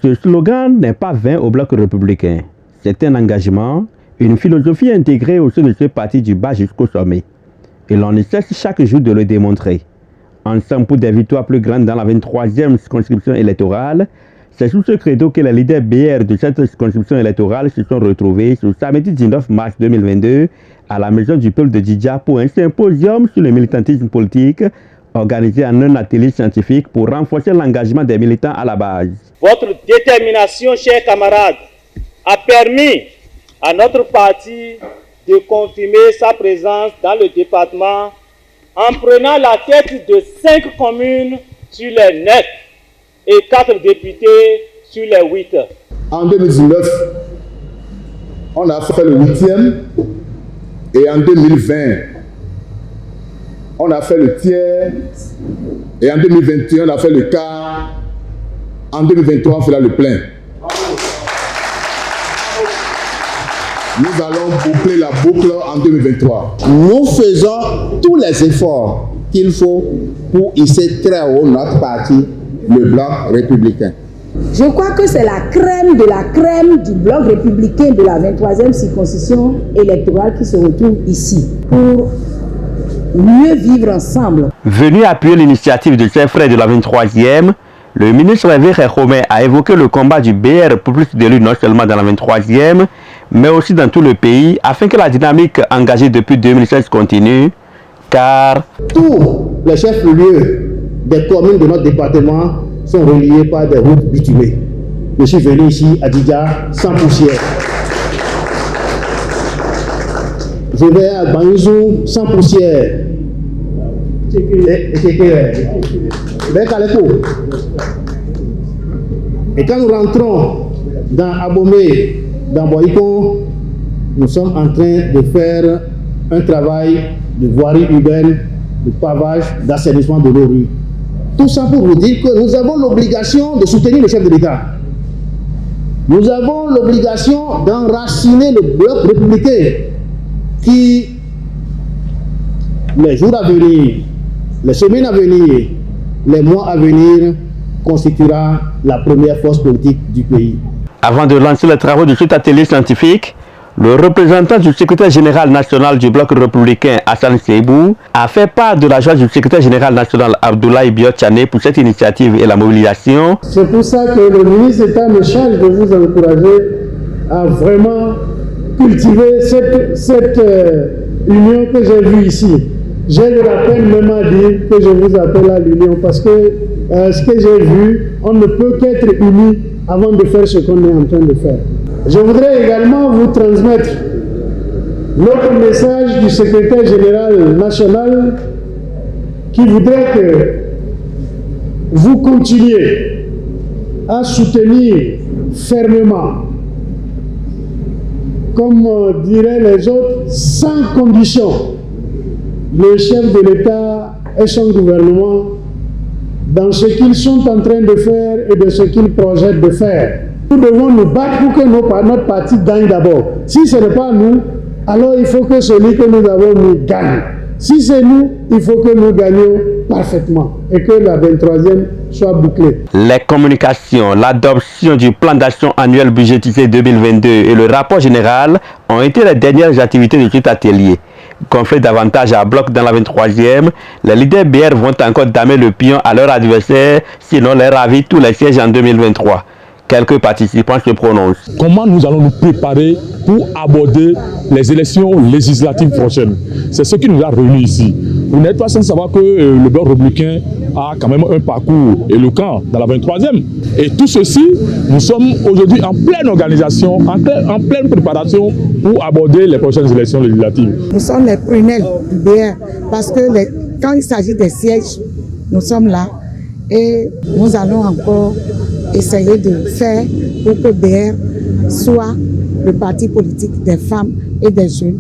Ce slogan n'est pas vain au Bloc républicain. C'est un engagement, une philosophie intégrée au sein de ce parti du bas jusqu'au sommet. Et l'on ne cesse chaque jour de le démontrer. Ensemble pour des victoires plus grandes dans la 23e circonscription électorale, c'est sous ce credo que les leaders BR de cette circonscription électorale se sont retrouvés ce samedi 19 mars 2022 à la Maison du Peuple de Djidja pour un symposium sur le militantisme politique organisé en un atelier scientifique pour renforcer l'engagement des militants à la base. Votre détermination, chers camarades, a permis à notre parti de confirmer sa présence dans le département en prenant la tête de 5 communes sur les 9 et 4 députés sur les 8. En 2019, on a fait le 8e et en 2020, on a fait le tiers et en 2021, on a fait le quart. En 2023, on fera le plein. Nous allons boucler la boucle en 2023. Nous faisons tous les efforts qu'il faut pour hisser très haut notre parti, le Bloc républicain. Je crois que c'est la crème de la crème du Bloc républicain de la 23e circonscription électorale qui se retrouve ici pour mieux vivre ensemble. Venu appuyer l'initiative de ses frères de la 23e, le ministre Hervé Khome a évoqué le combat du BR pour plus d'élus non seulement dans la 23e, mais aussi dans tout le pays, afin que la dynamique engagée depuis 2016 continue, car tous les chefs-lieux des communes de notre département sont reliés par des routes bitumées. Je suis venu ici à Djidja sans poussière. Je vais à Banizou sans poussière. Et quand nous rentrons dans Abomey, dans Boïkon, nous sommes en train de faire un travail de voirie urbaine, de pavage, d'assainissement de nos rues. Tout ça pour vous dire que nous avons l'obligation de soutenir le chef de l'État. Nous avons l'obligation d'enraciner le Bloc républicain qui, les jours à venir, les semaines à venir, les mois à venir, constituera la première force politique du pays. Avant de lancer les travaux de cet atelier scientifique, le représentant du secrétaire général national du Bloc républicain, Hassan Seibou, a fait part de la joie du secrétaire général national Abdoulaye Biotchane pour cette initiative et la mobilisation. C'est pour ça que le ministre d'État me charge de vous encourager à vraiment cultiver cette union que j'ai vue ici. J'ai de la peine même à dire que je vous appelle à l'union parce que ce que j'ai vu, on ne peut qu'être unis avant de faire ce qu'on est en train de faire. Je voudrais également vous transmettre l'autre message du secrétaire général national qui voudrait que vous continuiez à soutenir fermement, comme diraient les autres, sans condition, le chef de l'État et son gouvernement dans ce qu'ils sont en train de faire et de ce qu'ils projettent de faire. Nous devons nous battre pour que notre parti gagne d'abord. Si ce n'est pas nous, alors il faut que celui que nous avons mis gagne. Si c'est nous, il faut que nous gagnions parfaitement et que la 23e soit bouclée. Les communications, l'adoption du plan d'action annuel budgétisé 2022 et le rapport général ont été les dernières activités de cet atelier. Conflit davantage à bloc dans la 23e, les leaders BR vont encore damer le pion à leur adversaire, sinon les ravir tous les sièges en 2023. Quelques participants se prononcent. Comment nous allons nous préparer pour aborder les élections législatives prochaines? C'est ce qui nous a réunis ici. Vous n'êtes pas sans savoir que le Bloc républicain a quand même un parcours éloquent dans la 23e. Et tout ceci, nous sommes aujourd'hui en pleine organisation, en pleine préparation pour aborder les prochaines élections législatives. Nous sommes les prunelles du BR parce que quand il s'agit des sièges, nous sommes là et nous allons encore essayer de faire pour que BR soit le parti politique des femmes et des jeunes